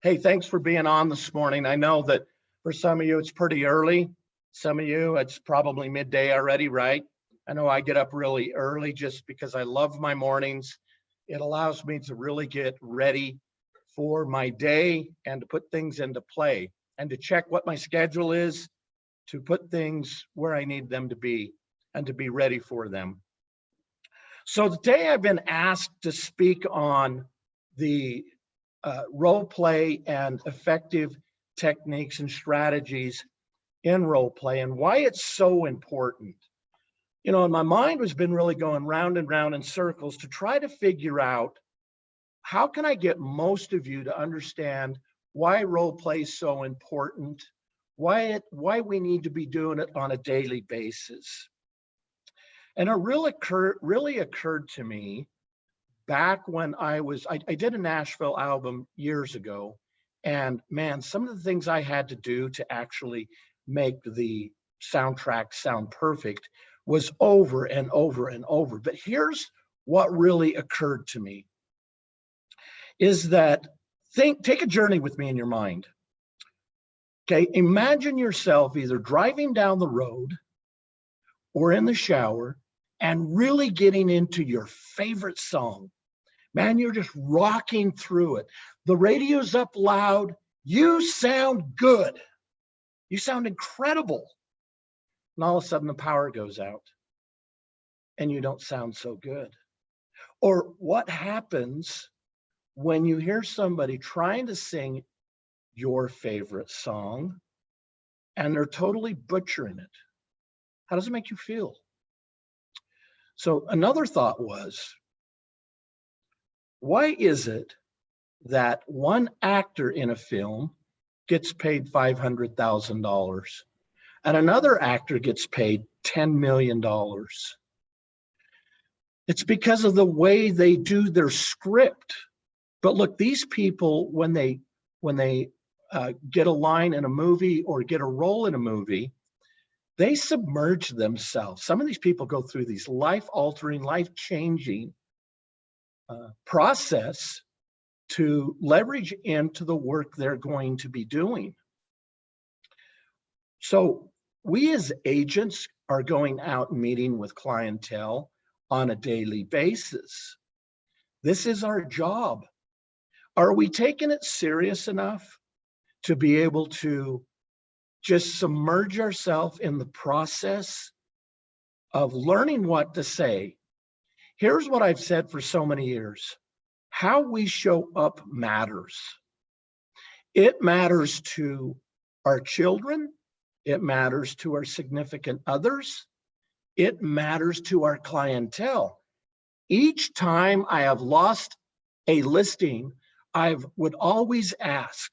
Hey, thanks for being on this morning. I know that for some of you, it's pretty early. Some of you, it's probably midday already, right? I know I get up really early just because I love my mornings. It allows me to really get ready for my day and to put things into play and to check what my schedule is, to put things where I need them to be and to be ready for them. So today I've been asked to speak on the role play and effective techniques and strategies in role play and why it's so important. You know, and my mind has been really going round and round in circles to try to figure out how can I get most of you to understand why role play is so important, why we need to be doing it on a daily basis. And it really occurred to me back when I did a Nashville album years ago, and man, some of the things I had to do to actually make the soundtrack sound perfect was over and over and over. But here's what really occurred to me is that take a journey with me in your mind. Okay, imagine yourself either driving down the road or in the shower and really getting into your favorite song. Man, you're just rocking through it. The radio's up loud. You sound good. You sound incredible. And all of a sudden the power goes out and you don't sound so good. Or what happens when you hear somebody trying to sing your favorite song and they're totally butchering it? How does it make you feel? So another thought was, why is it that one actor in a film gets paid $500,000 and another actor gets paid $10 million? It's because of the way they do their script. But look, these people, when they get a line in a movie or get a role in a movie, they submerge themselves. Some of these people go through these life-altering, life-changing process to leverage into the work they're going to be doing. So we as agents are going out and meeting with clientele on a daily basis. This is our job. Are we taking it serious enough to be able to just submerge ourselves in the process of learning what to say? Here's what I've said for so many years. How we show up matters. It matters to our children. It matters to our significant others. It matters to our clientele. Each time I have lost a listing, I would always ask,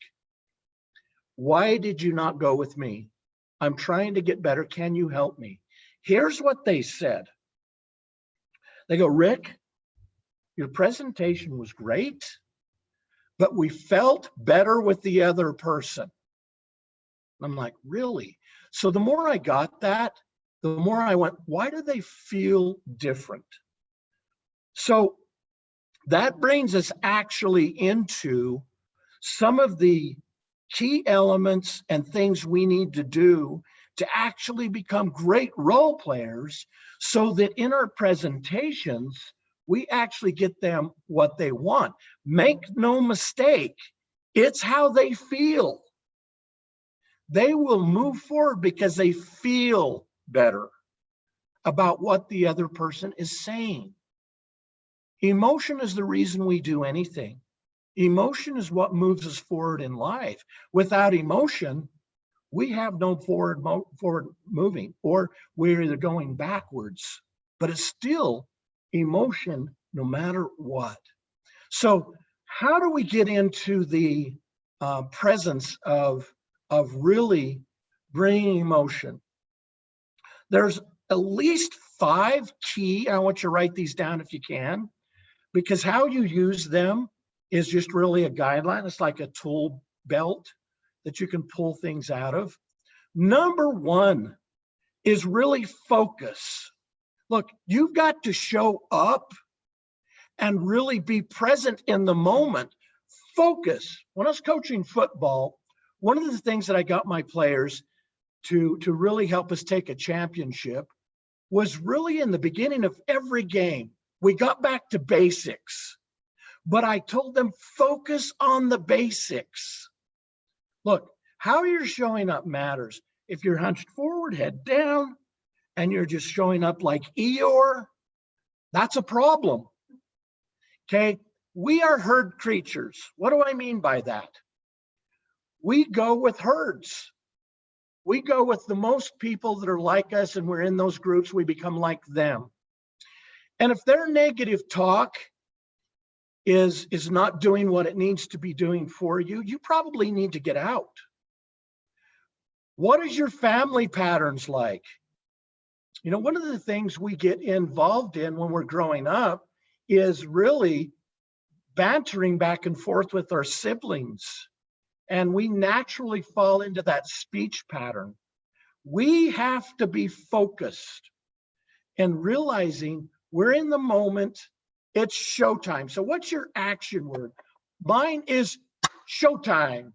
why did you not go with me? I'm trying to get better. Can you help me? Here's what they said. They go, Rick, your presentation was great, but we felt better with the other person. I'm like, really? So the more I got that, the more I went, why do they feel different? So that brings us actually into some of the key elements and things we need to do to actually become great role players so that in our presentations, we actually get them what they want. Make no mistake, it's how they feel. They will move forward because they feel better about what the other person is saying. Emotion is the reason we do anything. Emotion is what moves us forward in life. Without emotion, we have no forward moving, or we're either going backwards, but it's still emotion no matter what. So how do we get into the presence of really bringing emotion? There's at least 5 key, I want you to write these down if you can, because how you use them is just really a guideline. It's like a tool belt that you can pull things out of. Number 1 is really focus. Look, you've got to show up and really be present in the moment. Focus. When I was coaching football, one of the things that I got my players to really help us take a championship was really in the beginning of every game. We got back to basics, but I told them focus on the basics. Look, how you're showing up matters. If you're hunched forward, head down, and you're just showing up like Eeyore, that's a problem. Okay, we are herd creatures. What do I mean by that? We go with herds. We go with the most people that are like us, and we're in those groups, we become like them. And if their negative talk is not doing what it needs to be doing for you, you probably need to get out. What is your family patterns like? You know, one of the things we get involved in when we're growing up is really bantering back and forth with our siblings. And we naturally fall into that speech pattern. We have to be focused and realizing we're in the moment. It's showtime. So what's your action word? Mine is showtime.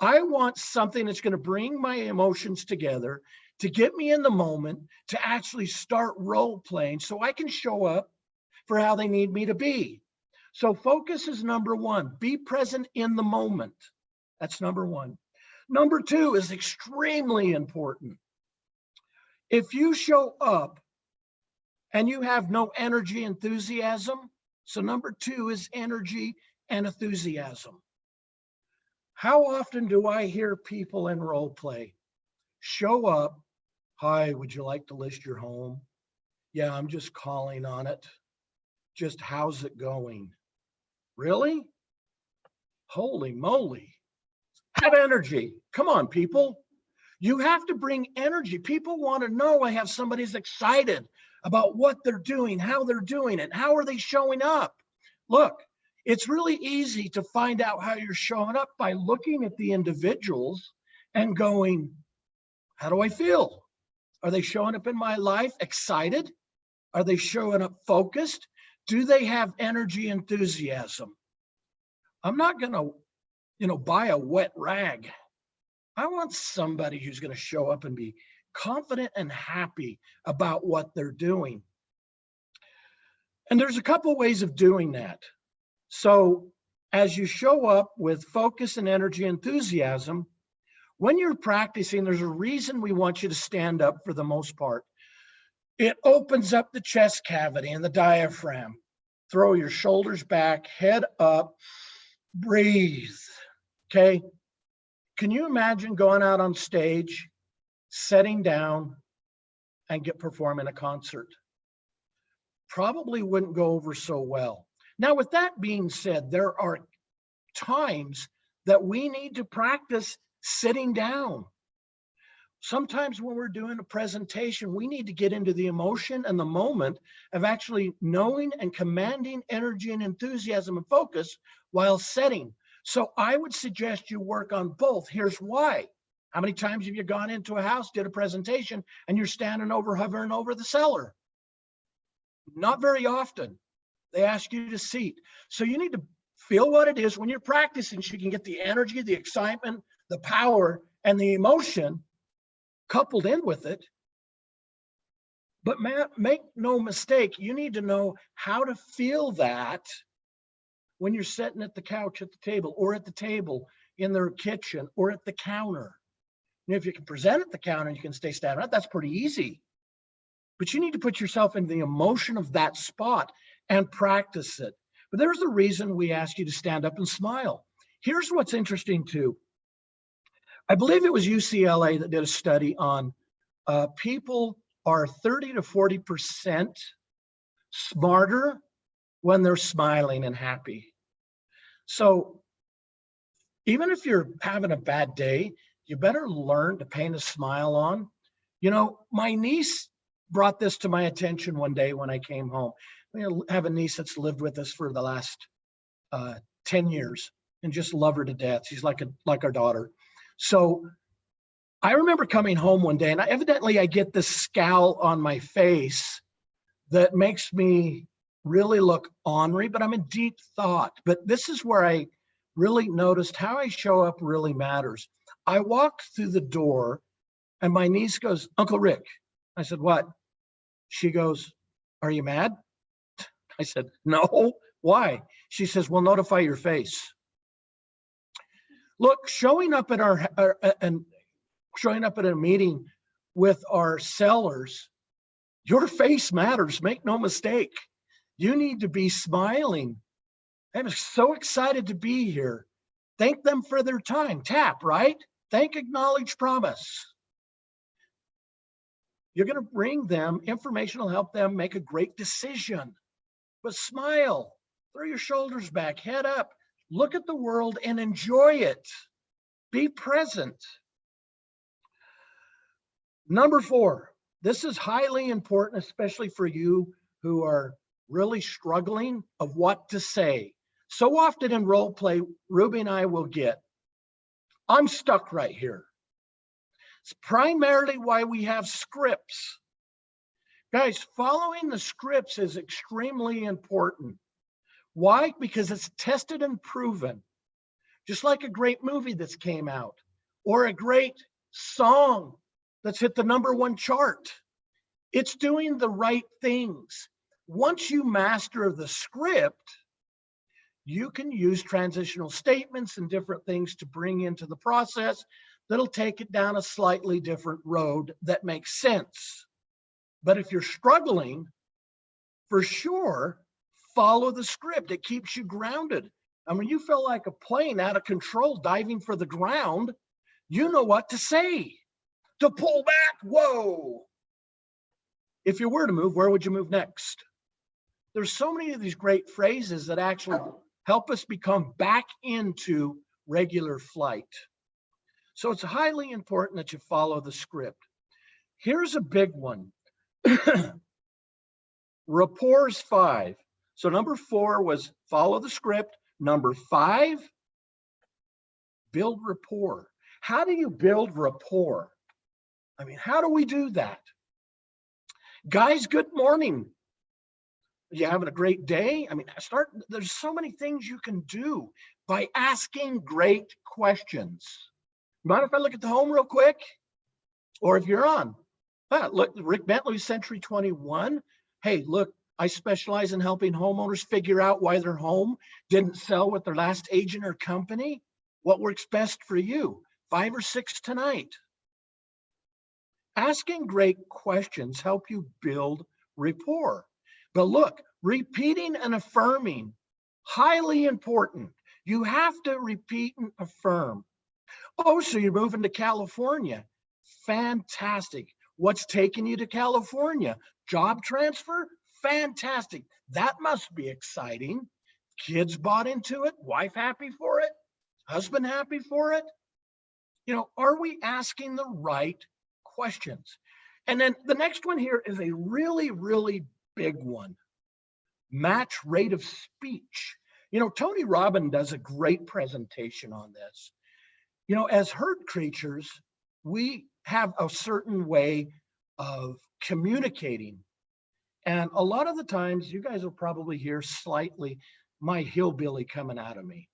I want something that's going to bring my emotions together, to get me in the moment, to actually start role playing so I can show up for how they need me to be. So focus is number one. Be present in the moment. That's number one. Number two is extremely important. If you show up and you have no energy, enthusiasm, so number two is energy and enthusiasm. How often do I hear people in role play show up? Hi, would you like to list your home? Yeah, I'm just calling on it. Just how's it going? Really? Holy moly. Have energy. Come on, people. You have to bring energy. People want to know I have somebody who's excited about what they're doing, how they're doing it, how are they showing up. Look, it's really easy to find out how you're showing up by looking at the individuals and going, how do I feel? Are they showing up in my life excited? Are they showing up focused? Do they have energy, enthusiasm? I'm not going to, buy a wet rag. I want somebody who's going to show up and be confident and happy about what they're doing. And there's a couple ways of doing that. So as you show up with focus and energy, enthusiasm, when you're practicing, there's a reason we want you to stand up for the most part. It opens up the chest cavity and the diaphragm. Throw your shoulders back, head up, breathe. Okay. Can you imagine going out on stage, sitting down, and performing a concert? Probably wouldn't go over so well. Now, with that being said, there are times that we need to practice sitting down. Sometimes when we're doing a presentation, we need to get into the emotion and the moment of actually knowing and commanding energy and enthusiasm and focus while setting. So I would suggest you work on both. Here's why. How many times have you gone into a house, did a presentation, and you're hovering over the cellar? Not very often. They ask you to seat. So you need to feel what it is when you're practicing so you can get the energy, the excitement, the power, and the emotion coupled in with it. But make no mistake, you need to know how to feel that when you're sitting at the couch at the table, or at the table in their kitchen, or at the counter. And if you can present at the counter and you can stay standing up, that's pretty easy. But you need to put yourself in the emotion of that spot and practice it. But there's a reason we ask you to stand up and smile. Here's what's interesting too. I believe it was UCLA that did a study on people are 30 to 40% smarter when they're smiling and happy. So even if you're having a bad day, you better learn to paint a smile on. My niece brought this to my attention one day when I came home. We have a niece that's lived with us for the last 10 years and just love her to death. She's like our daughter. So I remember coming home one day, and I get this scowl on my face that makes me really look ornery, but I'm in deep thought. But this is where I really noticed how I show up really matters. I walked through the door and my niece goes, Uncle Rick. I said, what? She goes, are you mad? I said, no. Why? She says, well, notify your face. Look, showing up at showing up at a meeting with our sellers, your face matters. Make no mistake. You need to be smiling. I'm so excited to be here. Thank them for their time. Tap, right? Thank, acknowledge, promise. You're going to bring them information will help them make a great decision. But smile, throw your shoulders back, head up, look at the world and enjoy it. Be present. Number 4, this is highly important, especially for you who are really struggling of what to say. So often in role play, Ruby and I will get, I'm stuck right here. It's primarily why we have scripts. Guys, following the scripts is extremely important. Why? Because it's tested and proven. Just like a great movie that's came out or a great song that's hit the #1 chart. It's doing the right things. Once you master the script, you can use transitional statements and different things to bring into the process that'll take it down a slightly different road that makes sense. But if you're struggling, for sure, follow the script. It keeps you grounded. And when you feel like a plane out of control diving for the ground, you know what to say. To pull back, whoa. If you were to move, where would you move next? There's so many of these great phrases that actually help us become back into regular flight. So it's highly important that you follow the script. Here's a big one. Rapport's 5. So number 4 was follow the script. Number 5, build rapport. How do you build rapport? I mean, how do we do that? Guys, good morning. You having a great day? I mean, there's so many things you can do by asking great questions. Mind if I look at the home real quick? Or if you're on, look, Rick Bentley, Century 21. Hey, look, I specialize in helping homeowners figure out why their home didn't sell with their last agent or company. What works best for you? 5 or 6 tonight. Asking great questions help you build rapport. But look, repeating and affirming, highly important. You have to repeat and affirm. Oh, so you're moving to California. Fantastic. What's taking you to California? Job transfer? Fantastic. That must be exciting. Kids bought into it, wife happy for it, husband happy for it. You know, are we asking the right questions? And then the next one here is a really, really big one. Match rate of speech. You know, Tony Robbins does a great presentation on this. You know, as herd creatures, we have a certain way of communicating. And a lot of the times, you guys will probably hear slightly my hillbilly coming out of me.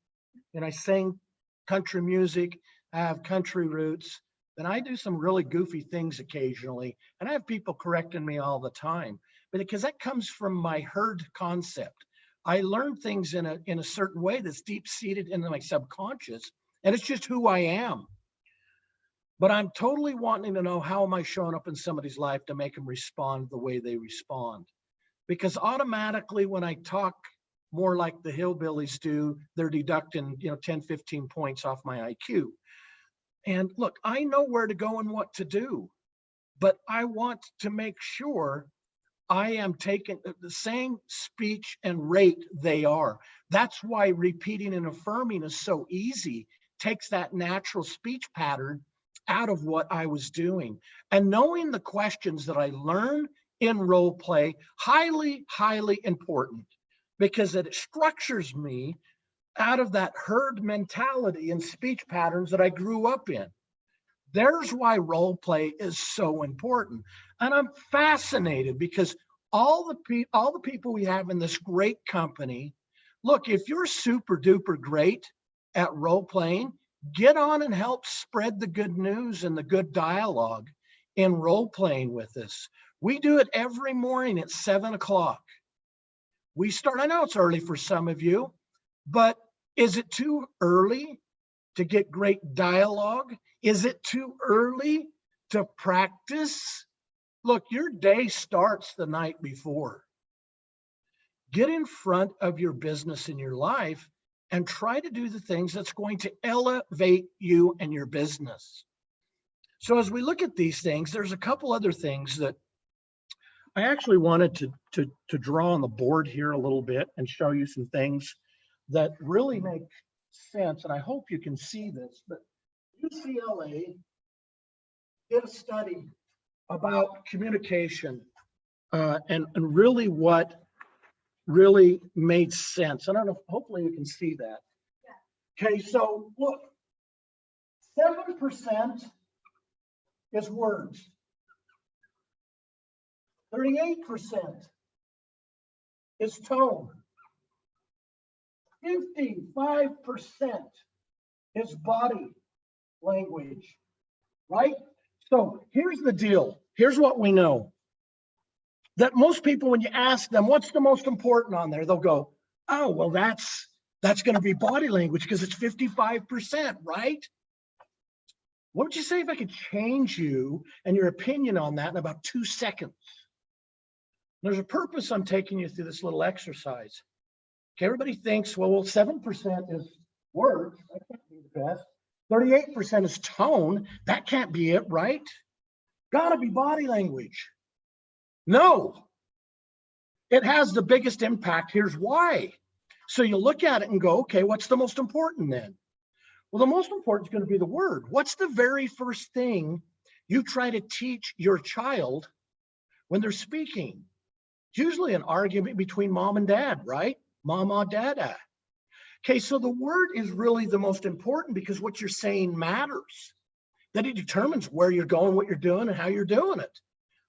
And I sing country music, I have country roots, and I do some really goofy things occasionally. And I have people correcting me all the time, but because that comes from my herd concept. I learn things in a certain way that's deep-seated in my subconscious, and it's just who I am. But I'm totally wanting to know, how am I showing up in somebody's life to make them respond the way they respond? Because automatically when I talk more like the hillbillies do, they're deducting, 10, 15 points off my IQ. And look, I know where to go and what to do, but I want to make sure I am taking the same speech and rate they are. That's why repeating and affirming is so easy. Takes that natural speech pattern out of what I was doing. And knowing the questions that I learn in role play, highly, highly important, because it structures me out of that herd mentality and speech patterns that I grew up in. There's why role play is so important. And I'm fascinated because all the people we have in this great company, look, if you're super duper great, at role playing, get on and help spread the good news and the good dialogue in role playing with us. We do it every morning at 7 o'clock. We start, I know it's early for some of you, but is it too early to get great dialogue? Is it too early to practice? Look, your day starts the night before. Get in front of your business in your life and try to do the things that's going to elevate you and your business. So as we look at these things, there's a couple other things that I actually wanted to draw on the board here a little bit and show you some things that really make sense. And I hope you can see this, but UCLA did a study about communication and really what really made sense. I don't know, hopefully you can see that. Yeah. Okay, so look, 7% is words. 38% is tone. 55% is body language, right? So here's the deal. Here's what we know. That most people, when you ask them, what's the most important on there? They'll go, oh, well, that's going to be body language because it's 55%, right? What would you say if I could change you and your opinion on that in about 2 seconds? There's a purpose I'm taking you through this little exercise. Okay, everybody thinks, well, 7% is words. That can't be the best. 38% is tone. That can't be it, right? Gotta be body language. No, it has the biggest impact. Here's why. So you look at it and go, okay, what's the most important then? Well, the most important is going to be the word. What's the very first thing you try to teach your child when they're speaking? It's usually an argument between mom and dad, right? Mama, dada. Okay, so the word is really the most important because what you're saying matters. That it determines where you're going, what you're doing, and how you're doing it.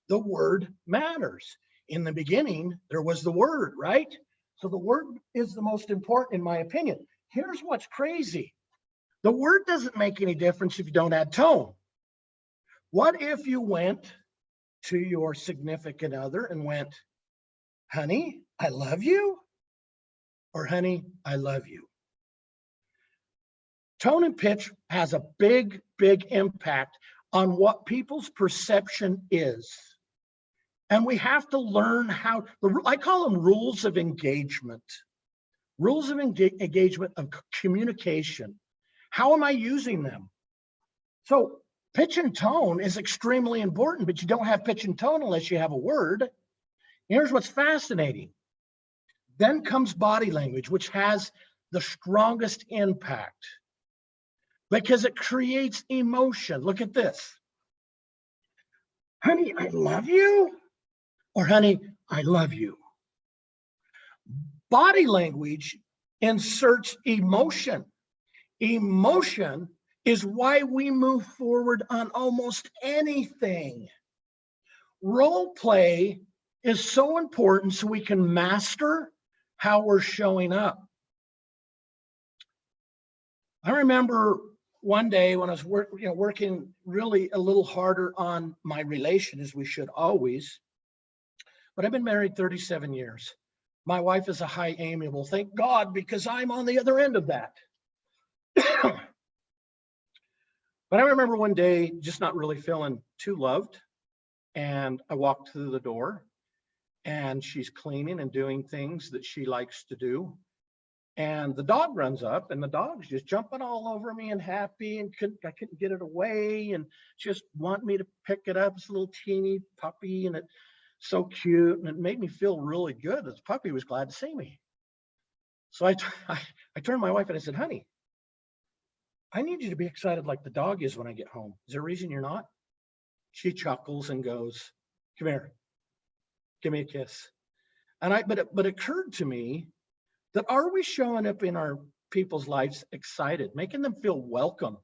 The word matters. In the beginning, there was the word, right? So the word is the most important in my opinion. Here's what's crazy. The word doesn't make any difference if you don't add tone. What if you went to your significant other and went, honey, I love you? Or honey, I love you? Tone and pitch has a big, big impact on what people's perception is. And we have to learn how, I call them rules of engagement. Rules of engagement of communication. How am I using them? So pitch and tone is extremely important, but you don't have pitch and tone unless you have a word. Here's what's fascinating. Then comes body language, which has the strongest impact because it creates emotion. Look at this. Honey, I love you. Or honey, I love you. Body language inserts emotion. Emotion is why we move forward on almost anything. Role play is so important so we can master how we're showing up. I remember one day when I was working really a little harder on my relation, as we should always. But I've been married 37 years. My wife is a high amiable, thank God, because I'm on the other end of that. But I remember one day just not really feeling too loved. And I walked through the door and she's cleaning and doing things that she likes to do. And the dog runs up and the dog's just jumping all over me and happy and I couldn't get it away and just want me to pick it up. It's a little teeny puppy and it's so cute and it made me feel really good. This puppy was glad to see me. So I turned to my wife and I said, honey, I need you to be excited like the dog is when I get home. Is there a reason you're not? She chuckles and goes, come here, give me a kiss. And but it occurred to me that are we showing up in our people's lives excited, making them feel welcome?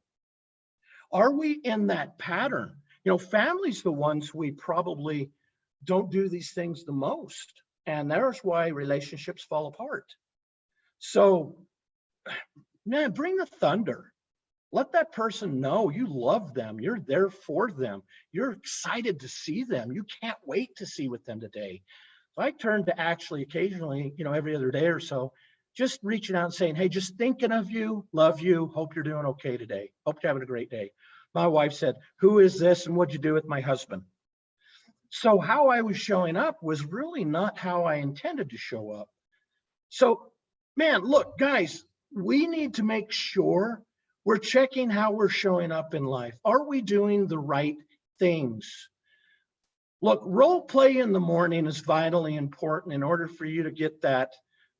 Are we in that pattern? You know, family's the ones we probably don't do these things the most. And there's why relationships fall apart. So Man, bring the thunder. Let that person know you love them. You're there for them. You're excited to see them. You can't wait to see with them today. So I turn to actually occasionally, every other day or so, just reaching out and saying, hey, just thinking of you, love you, hope you're doing okay today. Hope you're having a great day. My wife said, who is this and what'd you do with my husband? So how I was showing up was really not how I intended to show up. So, man, look, guys, we need to make sure we're checking how we're showing up in life. Are we doing the right things? Look, role play in the morning is vitally important in order for you to get that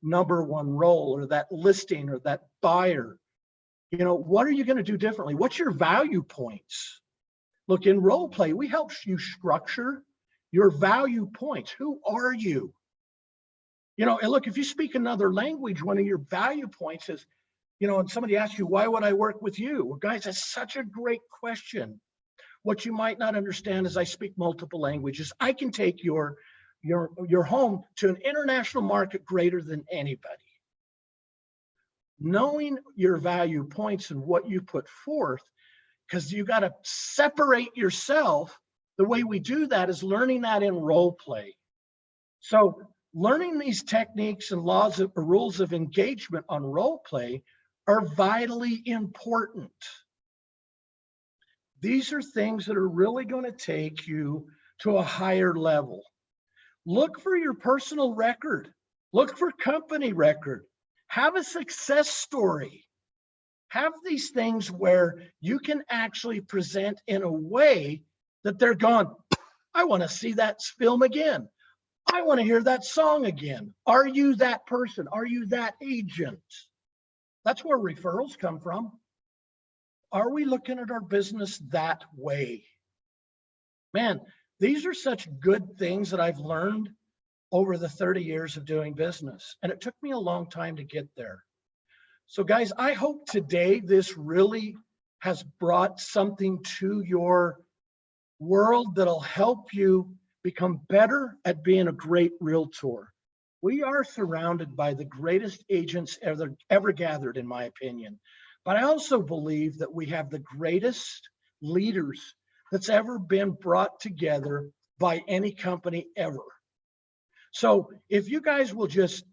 number one role or that listing or that buyer. What are you going to do differently? What's your value points? Look, in role play, we help you structure your value points. Who are you? And look, if you speak another language, one of your value points is, and somebody asks you, why would I work with you? Well, guys, that's such a great question. What you might not understand is I speak multiple languages. I can take your home to an international market greater than anybody. Knowing your value points and what you put forth, because you got to separate yourself. The way we do that is learning that in role play. So learning these techniques and rules of engagement on role play are vitally important. These are things that are really going to take you to a higher level. Look for your personal record. Look for company record. Have a success story. Have these things where you can actually present in a way that they're going, I want to see that film again. I want to hear that song again. Are you that person? Are you that agent? That's where referrals come from. Are we looking at our business that way? Man, these are such good things that I've learned over the 30 years of doing business. And it took me a long time to get there. So guys, I hope today this really has brought something to your world that'll help you become better at being a great realtor. We are surrounded by the greatest agents ever gathered, in my opinion. But I also believe that we have the greatest leaders that's ever been brought together by any company ever. So if you guys will just,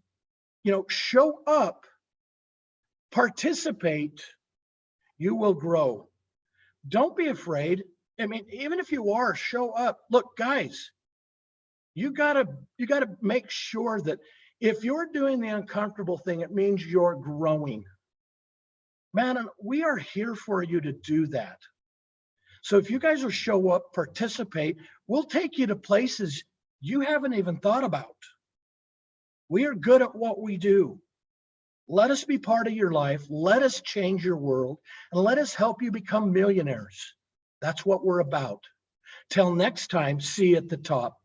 show up, participate, you will grow. Don't be afraid. I mean, even if you are, show up. Look, guys, you gotta make sure that if you're doing the uncomfortable thing, it means you're growing. Man, we are here for you to do that. So if you guys will show up, participate, we'll take you to places you haven't even thought about. We are good at what we do. Let us be part of your life. Let us change your world, and let us help you become millionaires. That's what we're about. Till next time, see you at the top.